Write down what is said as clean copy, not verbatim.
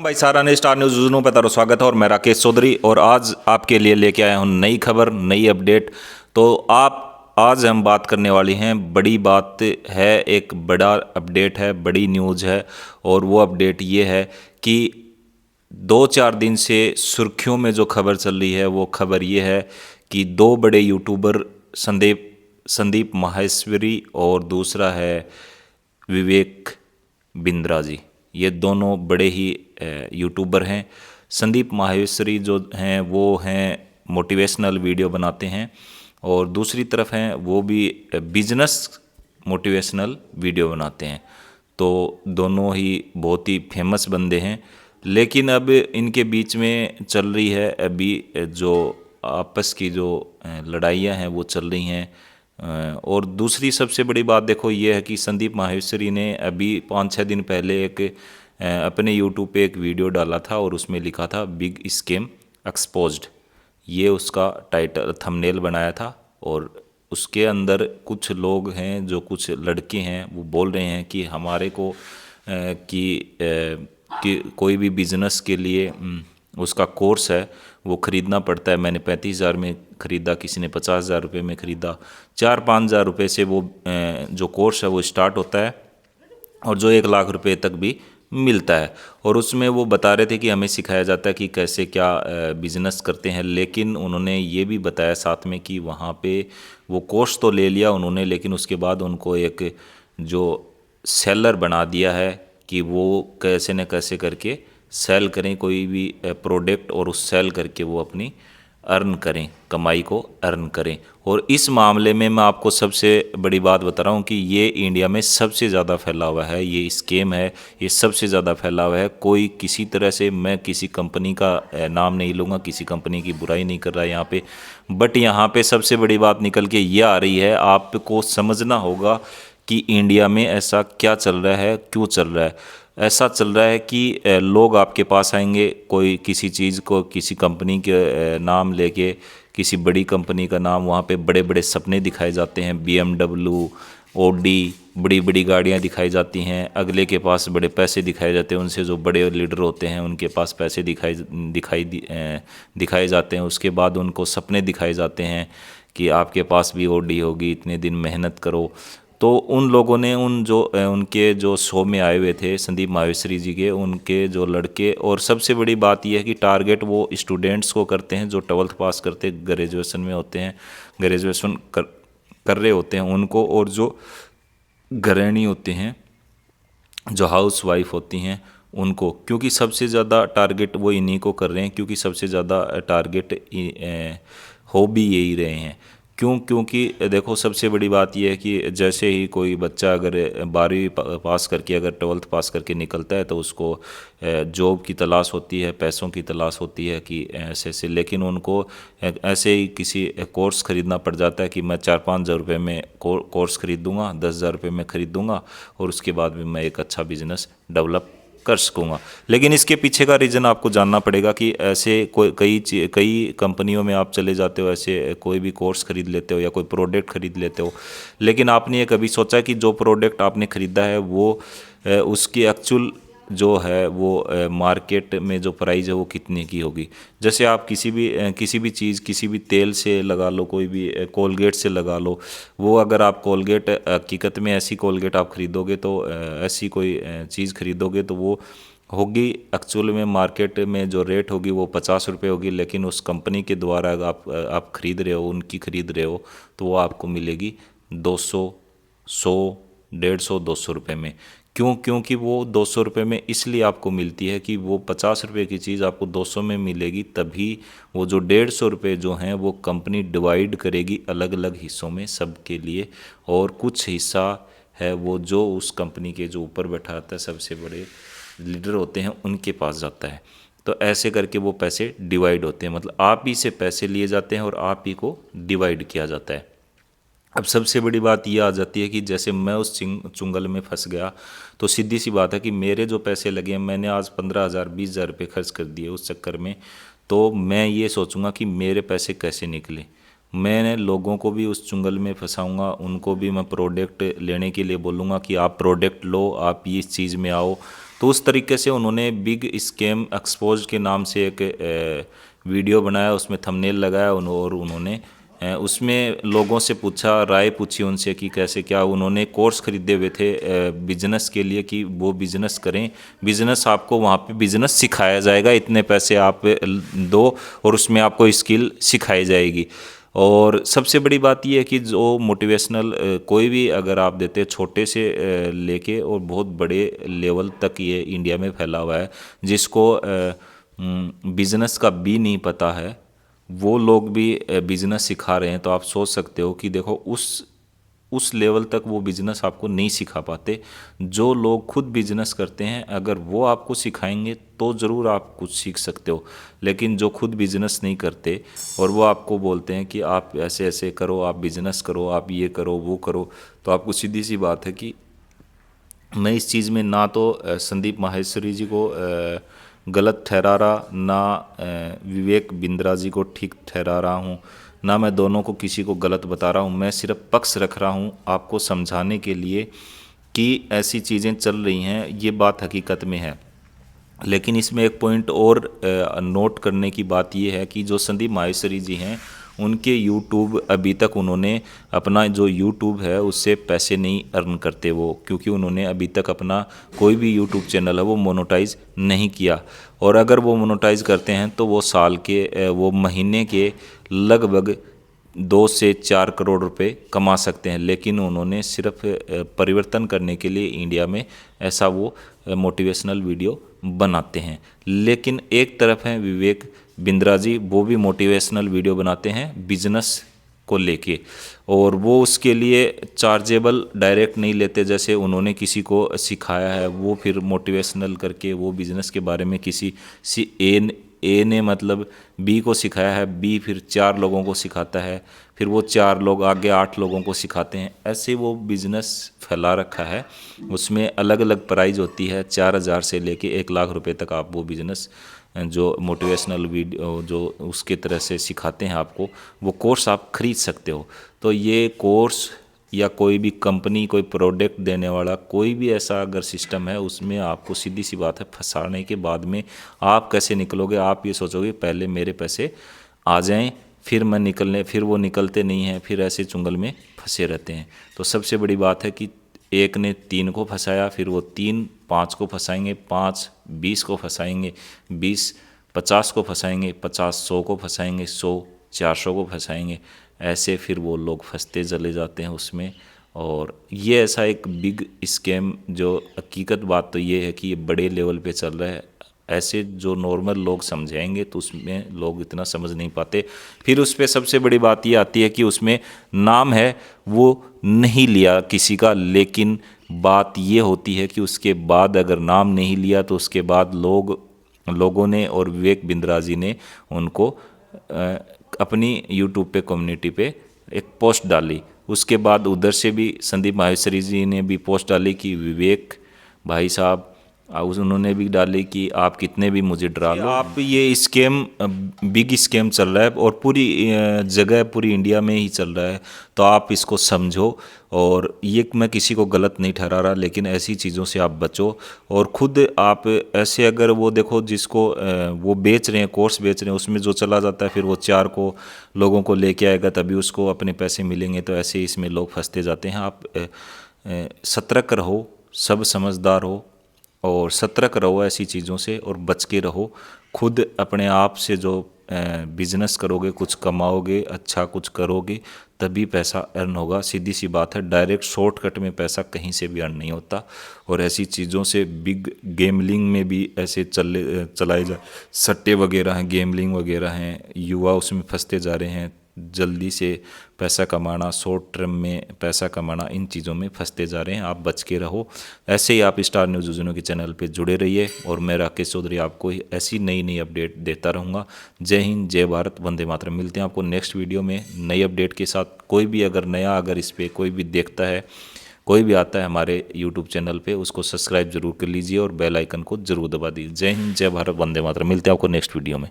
भाई सारा ने स्टार न्यूज़ यूज़ पे तारो स्वागत है और मैं राकेश चौधरी और आज आपके लिए लेके आया हूँ नई खबर नई अपडेट। तो आप आज हम बात करने वाली हैं, बड़ी बात है, एक बड़ा अपडेट है, बड़ी न्यूज़ है। और वो अपडेट ये है कि 2-4 दिन से सुर्खियों में जो खबर चल रही है वो खबर ये है कि दो बड़े यूट्यूबर संदीप संदीप माहेश्वरी और दूसरा है विवेक बिंद्रा जी, ये दोनों बड़े ही यूट्यूबर हैं। संदीप माहेश्वरी जो हैं वो हैं मोटिवेशनल वीडियो बनाते हैं और दूसरी तरफ हैं वो भी बिजनेस मोटिवेशनल वीडियो बनाते हैं। तो दोनों ही बहुत ही फेमस बंदे हैं। लेकिन अब इनके बीच में चल रही है अभी जो आपस की जो लड़ाइयाँ हैं वो चल रही हैं। और दूसरी सबसे बड़ी बात देखो ये है कि संदीप माहेश्वरी ने अभी 5-6 दिन पहले एक अपने यूट्यूब पे एक वीडियो डाला था और उसमें लिखा था बिग स्कैम एक्सपोज्ड, ये उसका टाइटल थंबनेल बनाया था। और उसके अंदर कुछ लोग हैं, जो कुछ लड़के हैं, वो बोल रहे हैं कि हमारे को कि कोई भी बिज़नेस के लिए उसका कोर्स है वो ख़रीदना पड़ता है। मैंने 35,000 में ख़रीदा, किसी ने 50,000 रुपये में ख़रीदा। 4-5 हज़ार रुपये से वो जो कोर्स है वो स्टार्ट होता है और जो 1 लाख रुपये तक भी मिलता है। और उसमें वो बता रहे थे कि हमें सिखाया जाता है कि कैसे क्या बिज़नेस करते हैं। लेकिन उन्होंने ये भी बताया साथ में कि वहाँ पे वो कोर्स तो ले लिया उन्होंने, लेकिन उसके बाद उनको एक जो सेलर बना दिया है कि वो कैसे न कैसे करके सेल करें कोई भी प्रोडक्ट और उस सेल करके वो अपनी अर्न करें, कमाई को अर्न करें। और इस मामले में मैं आपको सबसे बड़ी बात बता रहा हूँ कि ये इंडिया में सबसे ज़्यादा फैला हुआ है, ये स्कैम है, ये सबसे ज़्यादा फैला हुआ है। कोई किसी तरह से, मैं किसी कंपनी का नाम नहीं लूँगा, किसी कंपनी की बुराई नहीं कर रहा यहाँ पे, बट यहाँ पे सबसे बड़ी बात निकल के ये आ रही है, आपको समझना होगा कि इंडिया में ऐसा क्या चल रहा है, क्यों चल रहा है। ऐसा चल रहा है कि लोग आपके पास आएंगे, कोई किसी चीज़ को, किसी कंपनी के नाम लेके, किसी बड़ी कंपनी का नाम, वहाँ पे बड़े बड़े सपने दिखाए जाते हैं, BMW, ऑडी, बड़ी बड़ी गाड़ियाँ दिखाई जाती हैं। अगले के पास बड़े पैसे दिखाए जाते हैं, उनसे जो बड़े लीडर होते हैं उनके पास पैसे दिखाए जाते हैं। उसके बाद उनको सपने दिखाए जाते हैं कि आपके पास भी ऑडी होगी, इतने दिन मेहनत करो। तो उन लोगों ने उनके जो शो में आए हुए थे संदीप माहेश्वरी जी के, उनके जो लड़के, और सबसे बड़ी बात यह है कि टारगेट वो स्टूडेंट्स को करते हैं जो 12th पास करते, ग्रेजुएशन में होते हैं, ग्रेजुएशन कर रहे होते हैं उनको, और जो गृहिणी होते हैं, जो हाउस वाइफ होती हैं उनको। क्योंकि सबसे ज़्यादा टारगेट वो इन्हीं को कर रहे हैं, क्योंकि सबसे ज़्यादा टारगेट हो भी यही रहे हैं। क्योंकि देखो सबसे बड़ी बात यह है कि जैसे ही कोई बच्चा अगर 12वीं पास करके, अगर 12th पास करके निकलता है तो उसको जॉब की तलाश होती है, पैसों की तलाश होती है कि ऐसे ऐसे। लेकिन उनको ऐसे ही किसी कोर्स ख़रीदना पड़ जाता है कि मैं 4-5 हज़ार रुपये में कोर्स ख़रीदूँगा, 10,000 रुपये में ख़रीदूँगा और उसके बाद भी मैं एक अच्छा बिज़नेस डेवलप कर सकूँगा। लेकिन इसके पीछे का रीज़न आपको जानना पड़ेगा कि ऐसे कई कंपनियों में आप चले जाते हो, ऐसे कोई भी कोर्स ख़रीद लेते हो या कोई प्रोडक्ट ख़रीद लेते हो, लेकिन आपने ये कभी सोचा कि जो प्रोडक्ट आपने ख़रीदा है वो उसकी एक्चुअल जो है वो मार्केट में जो प्राइस है वो कितने की होगी। जैसे आप किसी भी चीज़, किसी भी तेल से लगा लो, कोई भी कोलगेट से लगा लो, वो अगर आप कोलगेट, हकीकत में ऐसी कोलगेट आप ख़रीदोगे तो ऐसी कोई चीज़ ख़रीदोगे तो वो होगी एक्चुअल में मार्केट में जो रेट होगी वो 50 रुपये होगी। लेकिन उस कंपनी के द्वारा अगर आप ख़रीद रहे हो, उनकी ख़रीद रहे हो, तो वो आपको मिलेगी 200, 100, 150, 200 रुपये में। क्योंकि वो 200 रुपये में इसलिए आपको मिलती है कि वो 50 रुपये की चीज़ आपको 200 में मिलेगी, तभी वो जो 150 रुपये जो हैं वो कंपनी डिवाइड करेगी अलग अलग हिस्सों में सबके लिए, और कुछ हिस्सा है वो जो उस कंपनी के जो ऊपर बैठा आता है, सबसे बड़े लीडर होते हैं, उनके पास जाता है। तो ऐसे करके वो पैसे डिवाइड होते हैं, मतलब आप ही से पैसे लिए जाते हैं और आप ही को डिवाइड किया जाता है। अब सबसे बड़ी बात यह आ जाती है कि जैसे मैं उस चुंगल में फंस गया, तो सीधी सी बात है कि मेरे जो पैसे लगे हैं, मैंने आज 15,000, 20,000 रुपये खर्च कर दिए उस चक्कर में, तो मैं ये सोचूंगा कि मेरे पैसे कैसे निकले। मैंने लोगों को भी उस चुंगल में फंसाऊंगा, उनको भी मैं प्रोडक्ट लेने के लिए बोलूँगा कि आप प्रोडक्ट लो, आप इस चीज़ में आओ। तो उस तरीके से उन्होंने बिग स्कैम एक्सपोज के नाम से एक वीडियो बनाया, उसमें थंबनेल लगाया और उन्होंने उसमें लोगों से पूछा, राय पूछी उनसे कि कैसे क्या। उन्होंने कोर्स खरीदे हुए थे बिजनेस के लिए कि वो बिज़नेस करें, बिज़नेस आपको वहाँ पे बिज़नेस सिखाया जाएगा, इतने पैसे आप दो और उसमें आपको स्किल सिखाई जाएगी। और सबसे बड़ी बात यह है कि जो मोटिवेशनल कोई भी अगर आप देते हैं, छोटे से लेके और बहुत बड़े लेवल तक ये इंडिया में फैला हुआ है, जिसको बिज़नेस का भी नहीं पता है वो लोग भी बिज़नेस सिखा रहे हैं। तो आप सोच सकते हो कि देखो उस लेवल तक वो बिज़नेस आपको नहीं सिखा पाते। जो लोग खुद बिज़नेस करते हैं अगर वो आपको सिखाएंगे तो ज़रूर आप कुछ सीख सकते हो, लेकिन जो खुद बिज़नेस नहीं करते और वो आपको बोलते हैं कि आप ऐसे ऐसे करो, आप बिज़नेस करो, आप ये करो वो करो, तो आपको सीधी सी बात है कि मैं इस चीज़ में ना तो संदीप माहेश्वरी जी को गलत ठहरा रहा, ना विवेक बिंद्रा जी को ठीक ठहरा रहा हूँ, ना मैं दोनों को किसी को गलत बता रहा हूँ। मैं सिर्फ पक्ष रख रहा हूँ आपको समझाने के लिए कि ऐसी चीज़ें चल रही हैं, ये बात हकीकत में है। लेकिन इसमें एक पॉइंट और नोट करने की बात यह है कि जो संदीप माहेश्वरी जी हैं उनके यूट्यूब अभी तक उन्होंने अपना जो यूट्यूब है उससे पैसे नहीं अर्न करते वो, क्योंकि उन्होंने अभी तक अपना कोई भी यूट्यूब चैनल है वो मोनेटाइज नहीं किया। और अगर वो मोनेटाइज करते हैं तो वो साल के वो महीने के लगभग 2 से 4 करोड़ रुपए कमा सकते हैं। लेकिन उन्होंने सिर्फ परिवर्तन करने के लिए इंडिया में ऐसा वो मोटिवेशनल वीडियो बनाते हैं। लेकिन एक तरफ है विवेक बिंद्रा जी, वो भी मोटिवेशनल वीडियो बनाते हैं बिजनेस को लेके, और वो उसके लिए चार्जेबल डायरेक्ट नहीं लेते। जैसे उन्होंने किसी को सिखाया है वो फिर मोटिवेशनल करके वो बिज़नेस के बारे में किसी ए ने मतलब बी को सिखाया है, बी फिर 4 लोगों को सिखाता है, फिर वो 4 लोग आगे 8 लोगों को सिखाते हैं। ऐसे वो बिज़नेस फैला रखा है, उसमें अलग अलग प्राइज होती है, 4,000 से लेके 1 लाख रुपए तक आप वो बिज़नेस जो मोटिवेशनल वीडियो जो उसके तरह से सिखाते हैं आपको, वो कोर्स आप खरीद सकते हो। तो ये कोर्स या कोई भी कंपनी कोई प्रोडक्ट देने वाला कोई भी ऐसा अगर सिस्टम है, उसमें आपको सीधी सी बात है फंसाने के बाद में आप कैसे निकलोगे। आप ये सोचोगे पहले मेरे पैसे आ जाएं फिर मैं निकलने, फिर वो निकलते नहीं हैं, फिर ऐसे चुंगल में फंसे रहते हैं। तो सबसे बड़ी बात है कि एक ने 3 को फंसाया, फिर वो 3 5 को फंसाएंगे, 5 20 को फंसाएंगे, 20 50 को फंसाएंगे, 50 100 को फंसाएंगे, 100 400 को फंसाएंगे। ऐसे फिर वो लोग फंसते चले जाते हैं उसमें। और ये ऐसा एक बिग स्कैम, जो हकीकत बात तो ये है कि ये बड़े लेवल पे चल रहा है। ऐसे जो नॉर्मल लोग समझाएंगे तो उसमें लोग इतना समझ नहीं पाते। फिर उस पर सबसे बड़ी बात ये आती है कि उसमें नाम है वो नहीं लिया किसी का, लेकिन बात ये होती है कि उसके बाद अगर नाम नहीं लिया तो उसके बाद लोगों ने और विवेक बिंद्रा जी ने उनको अपनी यूट्यूब पे कम्युनिटी पे एक पोस्ट डाली। उसके बाद उधर से भी संदीप माहेश्वरी जी ने भी पोस्ट डाली कि विवेक भाई साहब, उन्होंने भी डाली कि आप कितने भी मुझे डरा लो, आप ये स्कैम बिग स्कैम चल रहा है और पूरी जगह पूरी इंडिया में ही चल रहा है, तो आप इसको समझो। और ये मैं किसी को गलत नहीं ठहरा रहा, लेकिन ऐसी चीज़ों से आप बचो। और ख़ुद आप ऐसे अगर वो देखो जिसको वो बेच रहे हैं, कोर्स बेच रहे हैं, उसमें जो चला जाता है फिर वो 4 को लोगों को लेके आएगा तभी उसको अपने पैसे मिलेंगे। तो ऐसे इसमें लोग फंसते जाते हैं। आप सतर्क रहो, सब समझदार हो और सतर्क रहो ऐसी चीज़ों से और बच के रहो। खुद अपने आप से जो बिज़नेस करोगे, कुछ कमाओगे, अच्छा कुछ करोगे, तभी पैसा अर्न होगा। सीधी सी बात है, डायरेक्ट शॉर्टकट में पैसा कहीं से भी अर्न नहीं होता। और ऐसी चीज़ों से बिग गेमलिंग में भी ऐसे चलाए जा, सट्टे वगैरह हैं, गेमलिंग वगैरह हैं, युवा उसमें फंसते जा रहे हैं। जल्दी से पैसा कमाना, शॉर्ट टर्म में पैसा कमाना, इन चीज़ों में फंसते जा रहे हैं। आप बच के रहो। ऐसे ही आप स्टार न्यूज़ उजनों के चैनल पे जुड़े रहिए और मैं राकेश चौधरी आपको ऐसी नई नई अपडेट देता रहूँगा। जय हिंद, जय भारत, वंदे मातरम। मिलते हैं आपको नेक्स्ट वीडियो में नई अपडेट के साथ। कोई भी अगर नया अगर इस पर कोई भी देखता है, कोई भी आता है हमारे यूट्यूब चैनल पे, उसको सब्सक्राइब जरूर कर लीजिए और बेल आइकन को जरूर दबा दीजिए। जय हिंद, जय भारत, वंदे मातरम। मिलते हैं आपको नेक्स्ट वीडियो में।